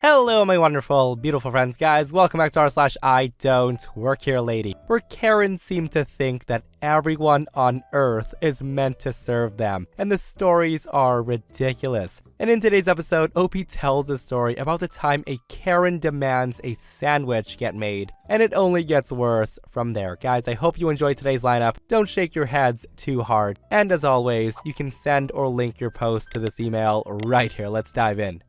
Hello my wonderful, beautiful friends, guys. Welcome back to r/IDontWorkHereLady, where Karen seemed to think that everyone on Earth is meant to serve them, and the stories are ridiculous. And in today's episode, OP tells a story about the time a Karen demands a sandwich get made, and it only gets worse from there. Guys, I hope you enjoyed today's lineup. Don't shake your heads too hard. And as always, you can send or link your post to this email right here. Let's dive in.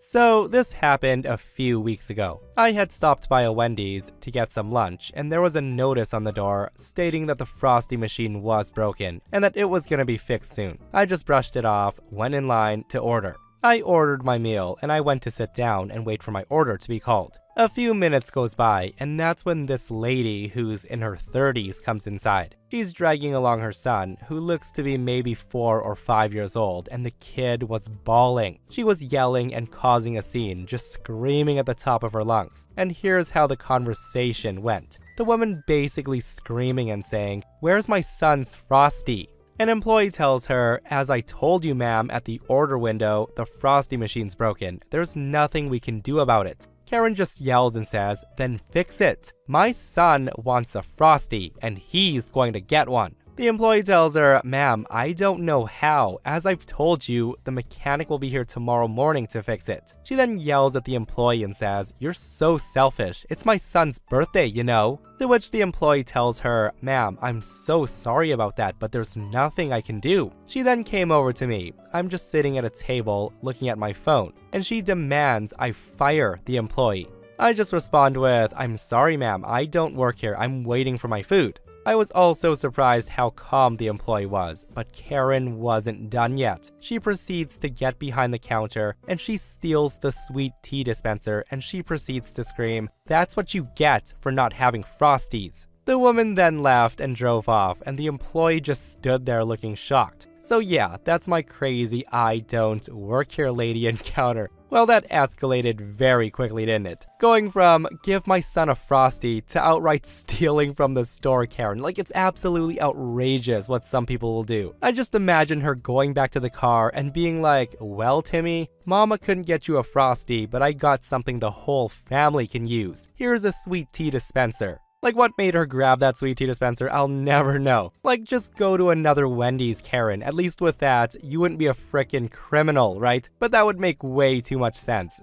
So this happened a few weeks ago. I had stopped by a Wendy's to get some lunch, and there was a notice on the door stating that the Frosty machine was broken and that it was gonna be fixed soon. I just brushed it off, went in line to order. I ordered my meal and I went to sit down and wait for my order to be called. A few minutes goes by, and that's when this lady who's in her 30s comes inside. She's dragging along her son, who looks to be maybe 4 or 5 years old, and the kid was bawling. She was yelling and causing a scene, just screaming at the top of her lungs. And here's how the conversation went. The woman basically screaming and saying, "Where's my son's Frosty?" An employee tells her, "As I told you, ma'am, at the order window, the Frosty machine's broken. There's nothing we can do about it." Karen just yells and says, "Then fix it. My son wants a Frosty, and he's going to get one." The employee tells her, "Ma'am, I don't know how. As I've told you, the mechanic will be here tomorrow morning to fix it." She then yells at the employee and says, "You're so selfish. It's my son's birthday, you know." To which the employee tells her, "Ma'am, I'm so sorry about that, but there's nothing I can do." She then came over to me. I'm just sitting at a table looking at my phone, and she demands I fire the employee. I just respond with, "I'm sorry, ma'am. I don't work here. I'm waiting for my food." I was also surprised how calm the employee was, but Karen wasn't done yet. She proceeds to get behind the counter and she steals the sweet tea dispenser and she proceeds to scream, "That's what you get for not having Frosties." The woman then left and drove off, and the employee just stood there looking shocked. So yeah, that's my crazy I don't work here lady encounter. Well, that escalated very quickly, didn't it? Going from "give my son a Frosty" to outright stealing from the store Karen. Like, it's absolutely outrageous what some people will do. I just imagine her going back to the car and being like, "Well, Timmy, Mama couldn't get you a Frosty, but I got something the whole family can use. Here's a sweet tea dispenser." Like, what made her grab that sweet tea dispenser, I'll never know. Like, just go to another Wendy's, Karen. At least with that, you wouldn't be a frickin' criminal, right? But that would make way too much sense.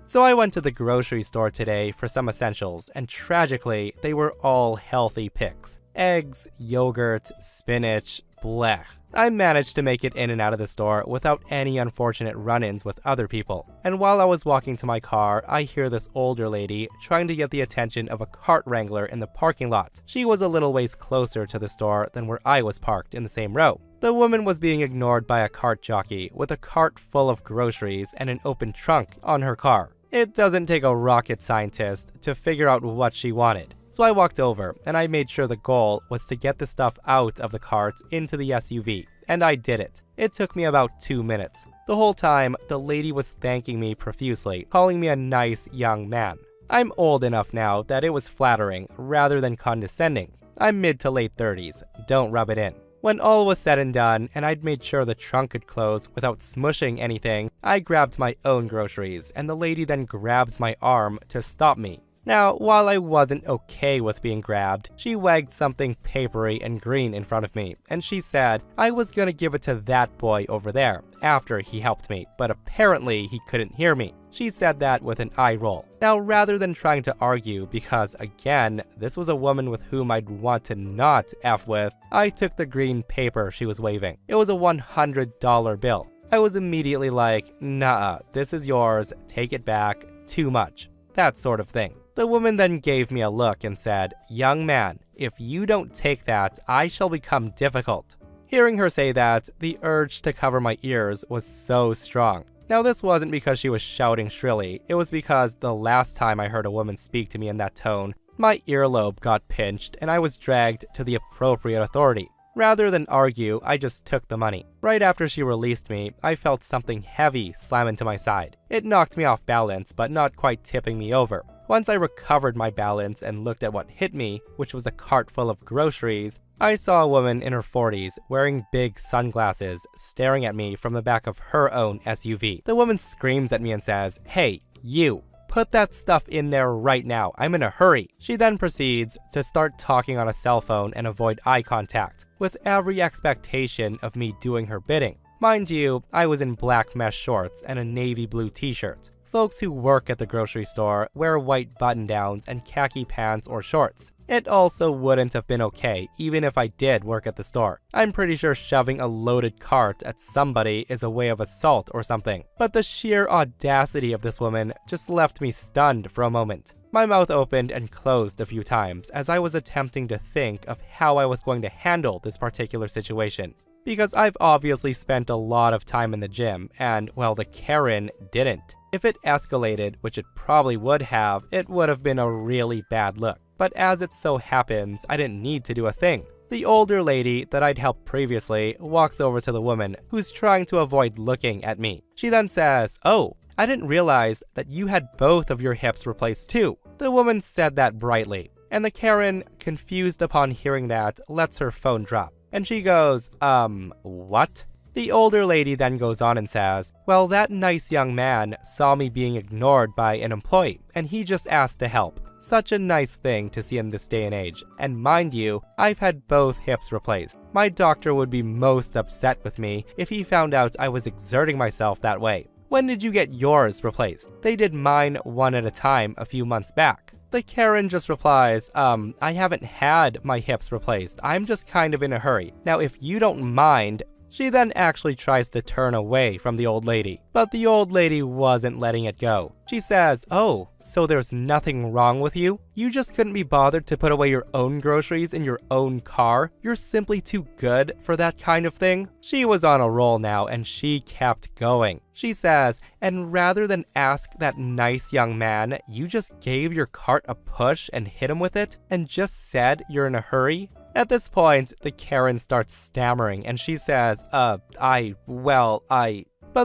So I went to the grocery store today for some essentials, and tragically, they were all healthy picks. Eggs, yogurt, spinach, blech. I managed to make it in and out of the store without any unfortunate run-ins with other people. And while I was walking to my car, I hear this older lady trying to get the attention of a cart wrangler in the parking lot. She was a little ways closer to the store than where I was parked in the same row. The woman was being ignored by a cart jockey with a cart full of groceries and an open trunk on her car. It doesn't take a rocket scientist to figure out what she wanted. So I walked over, and I made sure the goal was to get the stuff out of the cart into the SUV. And I did it. It took me about 2 minutes. The whole time, the lady was thanking me profusely, calling me a nice young man. I'm old enough now that it was flattering rather than condescending. I'm mid to late 30s. Don't rub it in. When all was said and done, and I'd made sure the trunk could close without smushing anything, I grabbed my own groceries, and the lady then grabs my arm to stop me. Now, while I wasn't okay with being grabbed, she wagged something papery and green in front of me, and she said I was gonna give it to that boy over there after he helped me, but apparently he couldn't hear me. She said that with an eye roll. Now, rather than trying to argue, because again, this was a woman with whom I'd want to not F with, I took the green paper she was waving. It was a $100 bill. I was immediately like, "Nah, this is yours, take it back, too much." That sort of thing. The woman then gave me a look and said, "Young man, if you don't take that, I shall become difficult." Hearing her say that, the urge to cover my ears was so strong. Now, this wasn't because she was shouting shrilly, it was because the last time I heard a woman speak to me in that tone, my earlobe got pinched and I was dragged to the appropriate authority. Rather than argue, I just took the money. Right after she released me, I felt something heavy slam into my side. It knocked me off balance, but not quite tipping me over. Once I recovered my balance and looked at what hit me, which was a cart full of groceries, I saw a woman in her 40s wearing big sunglasses staring at me from the back of her own SUV. The woman screams at me and says, "Hey, you! Put that stuff in there right now, I'm in a hurry." She then proceeds to start talking on a cell phone and avoid eye contact, with every expectation of me doing her bidding. Mind you, I was in black mesh shorts and a navy blue t-shirt. Folks who work at the grocery store wear white button-downs and khaki pants or shorts. It also wouldn't have been okay even if I did work at the store. I'm pretty sure shoving a loaded cart at somebody is a way of assault or something. But the sheer audacity of this woman just left me stunned for a moment. My mouth opened and closed a few times as I was attempting to think of how I was going to handle this particular situation. Because I've obviously spent a lot of time in the gym, and, well, the Karen didn't. If it escalated, which it probably would have, it would have been a really bad look. But as it so happens, I didn't need to do a thing. The older lady that I'd helped previously walks over to the woman who's trying to avoid looking at me. She then says, "Oh, I didn't realize that you had both of your hips replaced too." The woman said that brightly, and the Karen, confused upon hearing that, lets her phone drop. And she goes, what? The older lady then goes on and says, "Well, that nice young man saw me being ignored by an employee, and he just asked to help." Such a nice thing to see in this day and age. And mind you, I've had both hips replaced. My doctor would be most upset with me if he found out I was exerting myself that way. "When did you get yours replaced?" "They did mine one at a time a few months back." The Karen just replies, "I haven't had my hips replaced. I'm just kind of in a hurry. Now, if you don't mind." She then actually tries to turn away from the old lady, but the old lady wasn't letting it go. She says, "Oh, so there's nothing wrong with you? You just couldn't be bothered to put away your own groceries in your own car? You're simply too good for that kind of thing?" She was on a roll now, and she kept going. She says, "And rather than ask that nice young man, you just gave your cart a push and hit him with it, and just said you're in a hurry?" At this point, the Karen starts stammering, and she says, But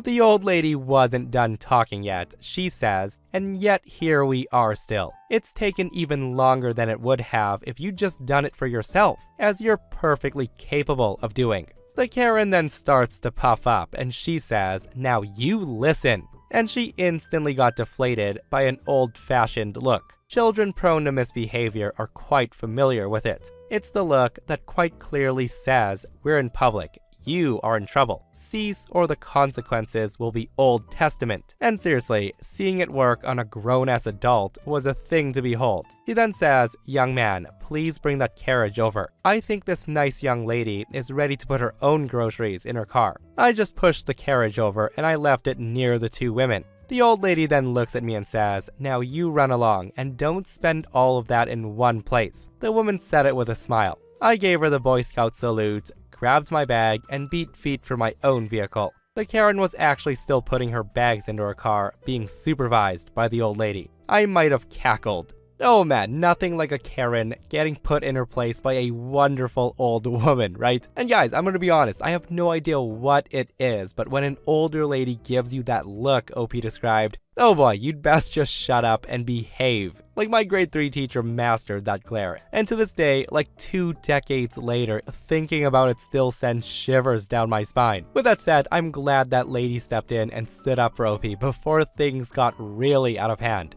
the old lady wasn't done talking yet. She says, "And yet here we are still. It's taken even longer than it would have if you'd just done it for yourself, as you're perfectly capable of doing." The Karen then starts to puff up, and she says, "Now you listen." And she instantly got deflated by an old-fashioned look. Children prone to misbehavior are quite familiar with it. It's the look that quite clearly says, "We're in public. You are in trouble. Cease or the consequences will be Old Testament." And seriously, seeing it work on a grown-ass adult was a thing to behold. He then says, "Young man, please bring that carriage over. I think this nice young lady is ready to put her own groceries in her car." I just pushed the carriage over and I left it near the two women. The old lady then looks at me and says, "Now you run along and don't spend all of that in one place." The woman said it with a smile. I gave her the Boy Scout salute, grabbed my bag, and beat feet for my own vehicle. The Karen was actually still putting her bags into her car, being supervised by the old lady. I might have cackled. Oh man, nothing like a Karen getting put in her place by a wonderful old woman, right? And guys, I'm gonna be honest, I have no idea what it is, but when an older lady gives you that look OP described, oh boy, you'd best just shut up and behave. Like my grade 3 teacher mastered that glare. And to this day, like 2 decades later, thinking about it still sends shivers down my spine. With that said, I'm glad that lady stepped in and stood up for OP before things got really out of hand.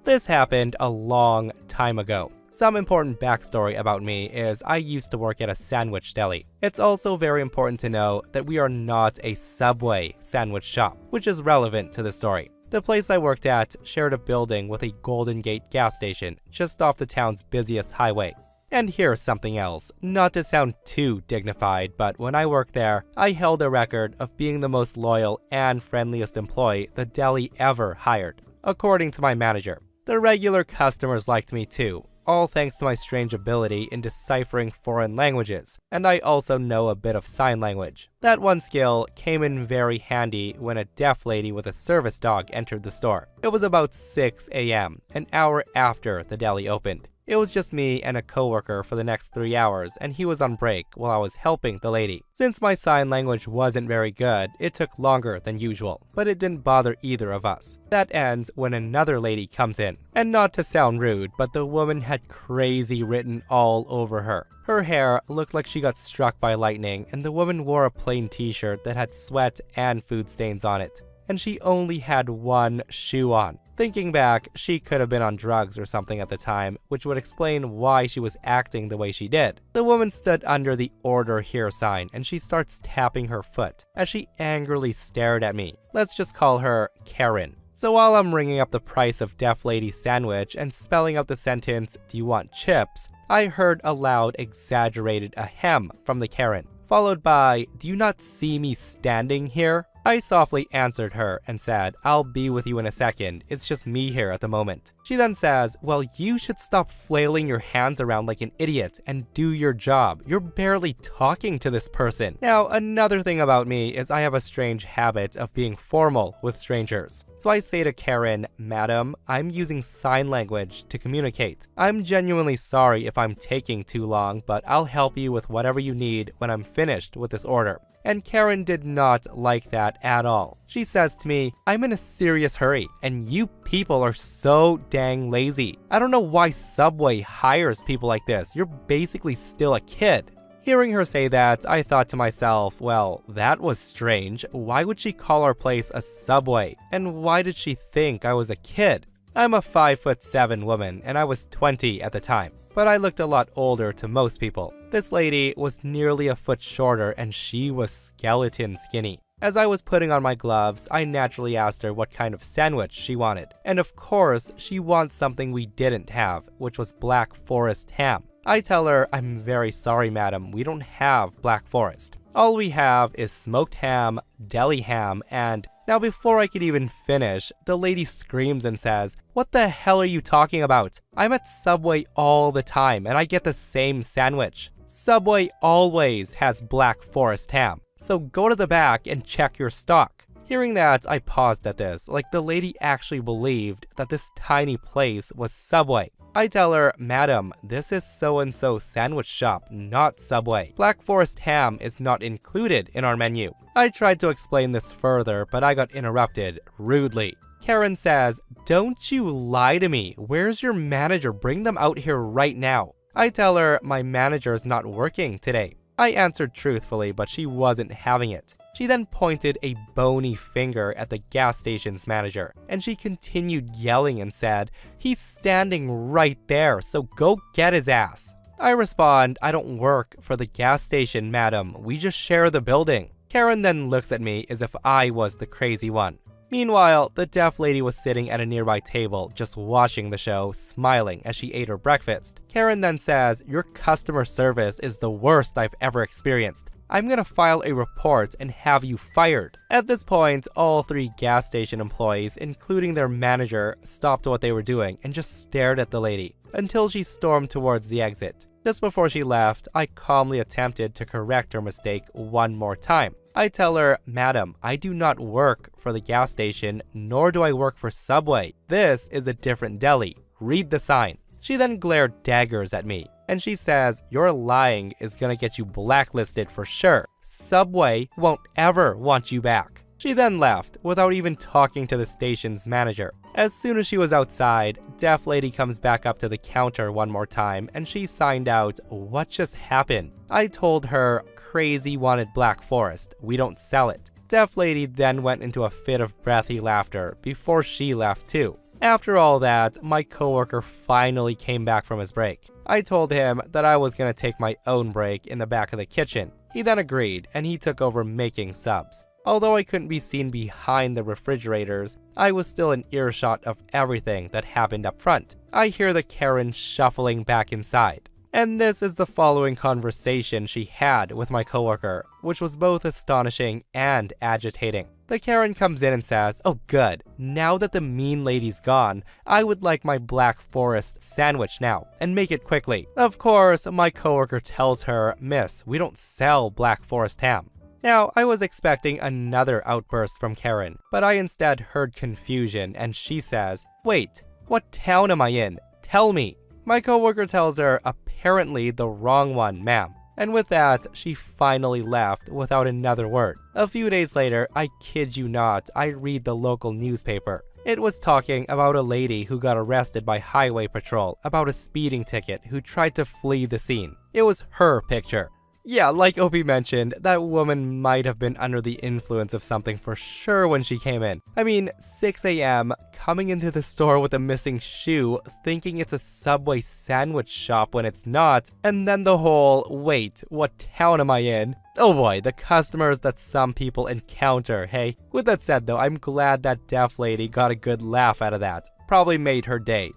This happened a long time ago. Some important backstory about me is I used to work at a sandwich deli. It's also very important to know that we are not a Subway sandwich shop, which is relevant to the story. The place I worked at shared a building with a Golden Gate gas station just off the town's busiest highway. And here's something else, not to sound too dignified, but when I worked there, I held a record of being the most loyal and friendliest employee the deli ever hired, according to my manager. The regular customers liked me too, all thanks to my strange ability in deciphering foreign languages, and I also know a bit of sign language. That one skill came in very handy when a deaf lady with a service dog entered the store. It was about 6 a.m., an hour after the deli opened. It was just me and a coworker for the next 3 hours, and he was on break while I was helping the lady. Since my sign language wasn't very good, it took longer than usual, but it didn't bother either of us. That ends when another lady comes in. And not to sound rude, but the woman had crazy written all over her. Her hair looked like she got struck by lightning, and the woman wore a plain t-shirt that had sweat and food stains on it. And she only had one shoe on. Thinking back, she could have been on drugs or something at the time, which would explain why she was acting the way she did. The woman stood under the "Order Here" sign, and she starts tapping her foot as she angrily stared at me. Let's just call her Karen. So while I'm ringing up the price of Deaf Lady's sandwich and spelling out the sentence, "Do you want chips?" I heard a loud, exaggerated ahem from the Karen, followed by, "Do you not see me standing here?" I softly answered her and said, "I'll be with you in a second, it's just me here at the moment." She then says, "Well, you should stop flailing your hands around like an idiot and do your job. You're barely talking to this person." Now, another thing about me is I have a strange habit of being formal with strangers. So I say to Karen, "Madam, I'm using sign language to communicate. I'm genuinely sorry if I'm taking too long, but I'll help you with whatever you need when I'm finished with this order." And Karen did not like that at all. She says to me, "I'm in a serious hurry, and you people are so dang lazy. I don't know why Subway hires people like this. You're basically still a kid." Hearing her say that, I thought to myself, well, that was strange. Why would she call our place a Subway? And why did she think I was a kid? I'm a 5'7" woman, and I was 20 at the time, but I looked a lot older to most people. This lady was nearly a foot shorter, and she was skeleton skinny. As I was putting on my gloves, I naturally asked her what kind of sandwich she wanted. And of course, she wants something we didn't have, which was Black Forest ham. I tell her, "I'm very sorry, madam, we don't have Black Forest. All we have is smoked ham, deli ham, and..." Now before I could even finish, the lady screams and says, "What the hell are you talking about? I'm at Subway all the time and I get the same sandwich. Subway always has Black Forest ham, so go to the back and check your stock." Hearing that, I paused at this, like the lady actually believed that this tiny place was Subway. I tell her, "Madam, this is so-and-so sandwich shop, not Subway. Black Forest ham is not included in our menu." I tried to explain this further, but I got interrupted rudely. Karen says, "Don't you lie to me. Where's your manager? Bring them out here right now." I tell her my manager is not working today. I answered truthfully, but she wasn't having it. She then pointed a bony finger at the gas station's manager, and she continued yelling and said, "He's standing right there, so go get his ass." I respond, "I don't work for the gas station, madam. We just share the building." Karen then looks at me as if I was the crazy one. Meanwhile, the deaf lady was sitting at a nearby table, just watching the show, smiling as she ate her breakfast. Karen then says, "Your customer service is the worst I've ever experienced. I'm gonna file a report and have you fired." At this point, all 3 gas station employees, including their manager, stopped what they were doing and just stared at the lady until she stormed towards the exit. Just before she left, I calmly attempted to correct her mistake one more time. I tell her, "Madam, I do not work for the gas station, nor do I work for Subway. This is a different deli. Read the sign." She then glared daggers at me, and she says, "Your lying is gonna get you blacklisted for sure. Subway won't ever want you back." She then left without even talking to the station's manager. As soon as she was outside, deaf lady comes back up to the counter one more time, and she signed out, "What just happened?" I told her, "Crazy wanted Black Forest. We don't sell it." Deaf lady then went into a fit of breathy laughter before she left too. After all that, my coworker finally came back from his break. I told him that I was gonna take my own break in the back of the kitchen. He then agreed, and he took over making subs. Although I couldn't be seen behind the refrigerators, I was still in earshot of everything that happened up front. I hear the Karen shuffling back inside. And this is the following conversation she had with my coworker, which was both astonishing and agitating. The Karen comes in and says, "Oh good, now that the mean lady's gone, I would like my Black Forest sandwich now, and make it quickly." Of course, my coworker tells her, "Miss, we don't sell Black Forest ham." Now, I was expecting another outburst from Karen, but I instead heard confusion, and she says, "Wait, what town am I in? Tell me." My coworker tells her, apparently the wrong one, ma'am. And with that, she finally left without another word. A few days later, I kid you not, I read the local newspaper. It was talking about a lady who got arrested by highway patrol about a speeding ticket who tried to flee the scene. It was her picture. Yeah, like Opie mentioned, that woman might have been under the influence of something for sure when she came in. I mean, 6 a.m., coming into the store with a missing shoe, thinking it's a Subway sandwich shop when it's not, and then the whole, wait, what town am I in? Oh boy, the customers that some people encounter, hey? With that said though, I'm glad that deaf lady got a good laugh out of that. Probably made her day.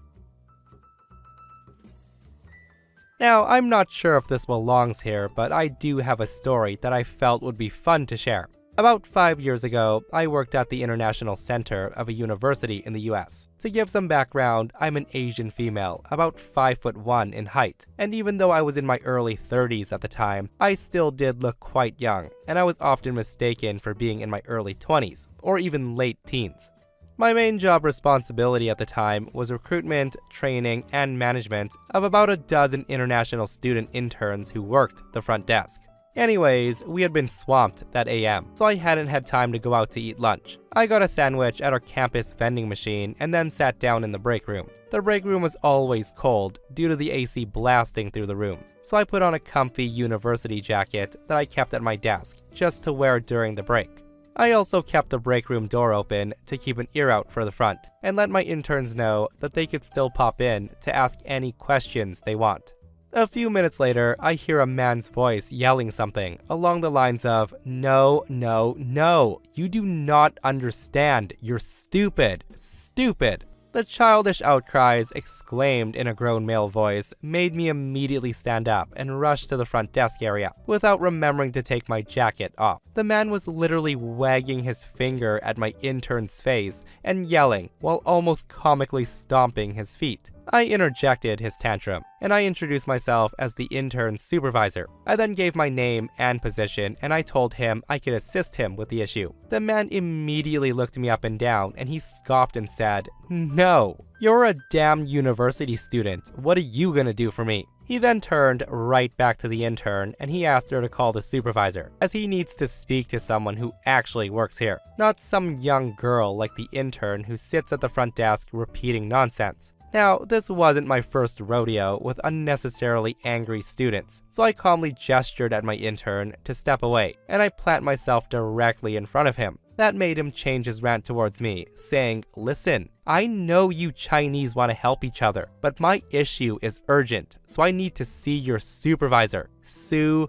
Now, I'm not sure if this belongs here, but I do have a story that I felt would be fun to share. About 5 years ago, I worked at the International Center of a university in the US. To give some background, I'm an Asian female, about 5'1" in height, and even though I was in my early 30s at the time, I still did look quite young, and I was often mistaken for being in my early 20s, or even late teens. My main job responsibility at the time was recruitment, training, and management of about a dozen international student interns who worked the front desk. Anyways, we had been swamped that AM, so I hadn't had time to go out to eat lunch. I got a sandwich at our campus vending machine and then sat down in the break room. The break room was always cold due to the AC blasting through the room, so I put on a comfy university jacket that I kept at my desk just to wear during the break. I also kept the break room door open to keep an ear out for the front and let my interns know that they could still pop in to ask any questions they want. A few minutes later, I hear a man's voice yelling something along the lines of, "No, no, no, you do not understand, you're stupid, stupid." The childish outcries, exclaimed in a grown male voice, made me immediately stand up and rush to the front desk area, without remembering to take my jacket off. The man was literally wagging his finger at my intern's face and yelling, while almost comically stomping his feet. I interjected his tantrum, and I introduced myself as the intern's supervisor. I then gave my name and position, and I told him I could assist him with the issue. The man immediately looked me up and down, and he scoffed and said, "No, you're a damn university student. What are you gonna do for me?" He then turned right back to the intern and he asked her to call the supervisor, as he needs to speak to someone who actually works here, not some young girl like the intern who sits at the front desk repeating nonsense. Now, this wasn't my first rodeo with unnecessarily angry students, so I calmly gestured at my intern to step away, and I plant myself directly in front of him. That made him change his rant towards me, saying, "Listen, I know you Chinese want to help each other, but my issue is urgent, so I need to see your supervisor." Supervisor.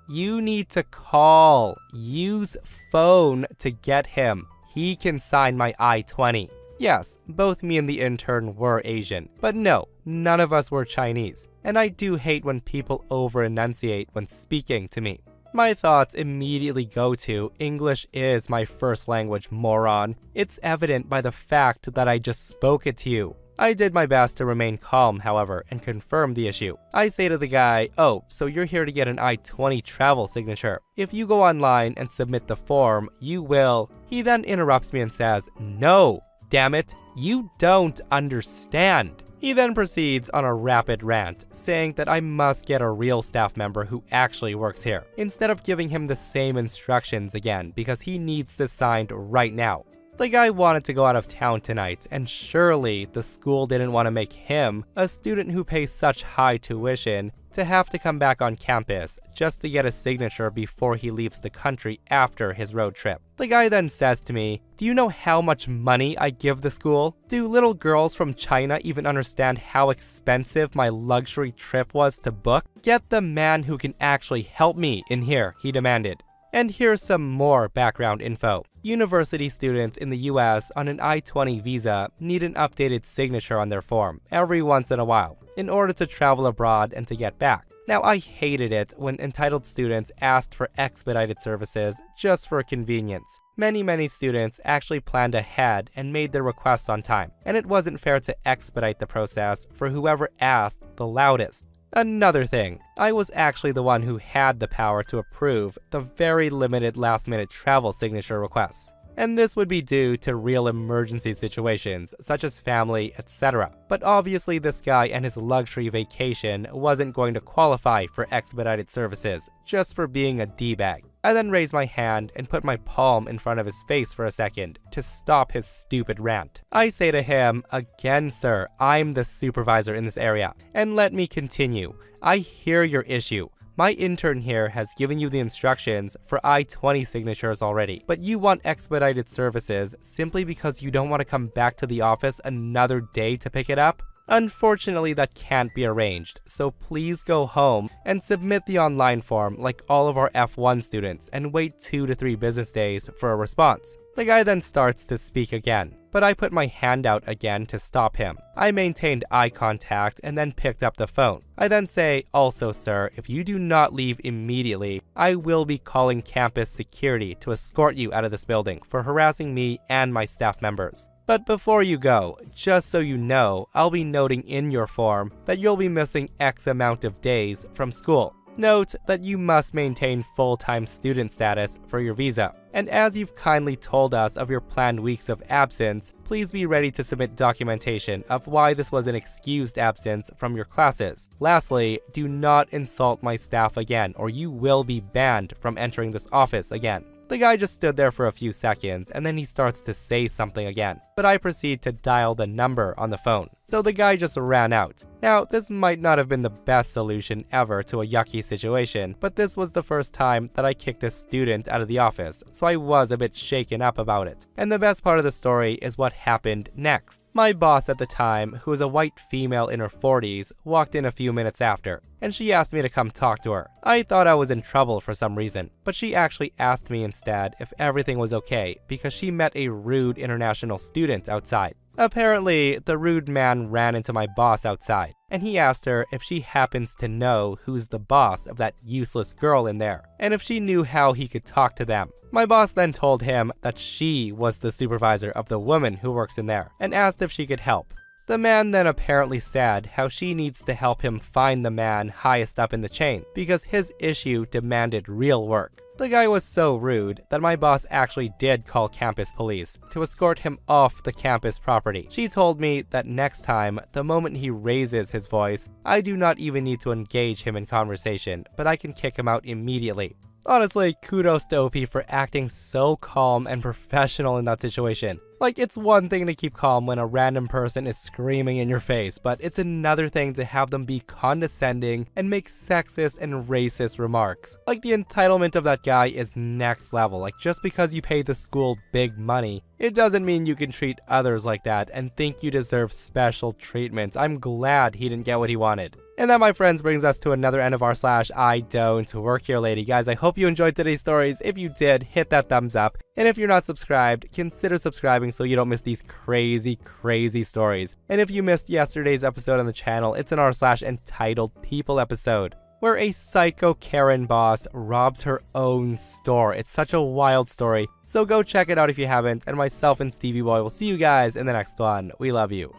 You need to call. Use phone to get him. He can sign my I-20. Yes, both me and the intern were Asian, but no, none of us were Chinese, and I do hate when people over-enunciate when speaking to me. My thoughts immediately go to, English is my first language, moron. It's evident by the fact that I just spoke it to you. I did my best to remain calm, however, and confirm the issue. I say to the guy, "Oh, so you're here to get an I-20 travel signature. If you go online and submit the form, you will..." He then interrupts me and says, "No, damn it, you don't understand." He then proceeds on a rapid rant, saying that I must get a real staff member who actually works here, instead of giving him the same instructions again because he needs this signed right now. The guy wanted to go out of town tonight, and surely the school didn't want to make him, a student who pays such high tuition, to have to come back on campus just to get a signature before he leaves the country after his road trip. The guy then says to me, "Do you know how much money I give the school? Do little girls from China even understand how expensive my luxury trip was to book? Get the man who can actually help me in here," he demanded. And here's some more background info. University students in the US on an I-20 visa need an updated signature on their form every once in a while in order to travel abroad and to get back. Now, I hated it when entitled students asked for expedited services just for convenience. Many students actually planned ahead and made their requests on time, and it wasn't fair to expedite the process for whoever asked the loudest. Another thing, I was actually the one who had the power to approve the very limited last-minute travel signature requests. and this would be due to real emergency situations, such as family, etc. But obviously this guy and his luxury vacation wasn't going to qualify for expedited services, just for being a D-bag. I then raised my hand and put my palm in front of his face for a second to stop his stupid rant. I say to him, "Again, sir, I'm the supervisor in this area, and let me continue. I hear your issue. My intern here has given you the instructions for I-20 signatures already, but you want expedited services simply because you don't want to come back to the office another day to pick it up? Unfortunately, that can't be arranged, so please go home and submit the online form like all of our F1 students and wait 2 to 3 business days for a response." The guy then starts to speak again, but I put my hand out again to stop him. I maintained eye contact and then picked up the phone. I then say, "Also, sir, if you do not leave immediately, I will be calling campus security to escort you out of this building for harassing me and my staff members. But before you go, just so you know, I'll be noting in your form that you'll be missing X amount of days from school. Note that you must maintain full-time student status for your visa. And as you've kindly told us of your planned weeks of absence, please be ready to submit documentation of why this was an excused absence from your classes. Lastly, do not insult my staff again or you will be banned from entering this office again." The guy just stood there for a few seconds and then he starts to say something again, but I proceed to dial the number on the phone. So the guy just ran out. Now, this might not have been the best solution ever to a yucky situation, but this was the first time that I kicked a student out of the office, so I was a bit shaken up about it. And the best part of the story is what happened next. My boss at the time, who was a white female in her 40s, walked in a few minutes after, and she asked me to come talk to her. I thought I was in trouble for some reason, but she actually asked me instead if everything was okay because she met a rude international student outside. Apparently, the rude man ran into my boss outside, and he asked her if she happens to know who's the boss of that useless girl in there, and if she knew how he could talk to them. My boss then told him that she was the supervisor of the woman who works in there, and asked if she could help. The man then apparently said how she needs to help him find the man highest up in the chain, because his issue demanded real work. The guy was so rude that my boss actually did call campus police to escort him off the campus property. She told me that next time, the moment he raises his voice, I do not even need to engage him in conversation, but I can kick him out immediately. Honestly, kudos to OP for acting so calm and professional in that situation. Like, it's one thing to keep calm when a random person is screaming in your face, but it's another thing to have them be condescending and make sexist and racist remarks. Like, the entitlement of that guy is next level. Like, just because you pay the school big money, it doesn't mean you can treat others like that and think you deserve special treatment. I'm glad he didn't get what he wanted. And that, my friends, brings us to another end of r/ IDontWorkHereLady. Guys, I hope you enjoyed today's stories. If you did, hit that thumbs up. And if you're not subscribed, consider subscribing so you don't miss these crazy, crazy stories. And if you missed yesterday's episode on the channel, it's an r/ entitled People episode, where a psycho Karen boss robs her own store. It's such a wild story. So go check it out if you haven't. And myself and Stevie Boy will see you guys in the next one. We love you.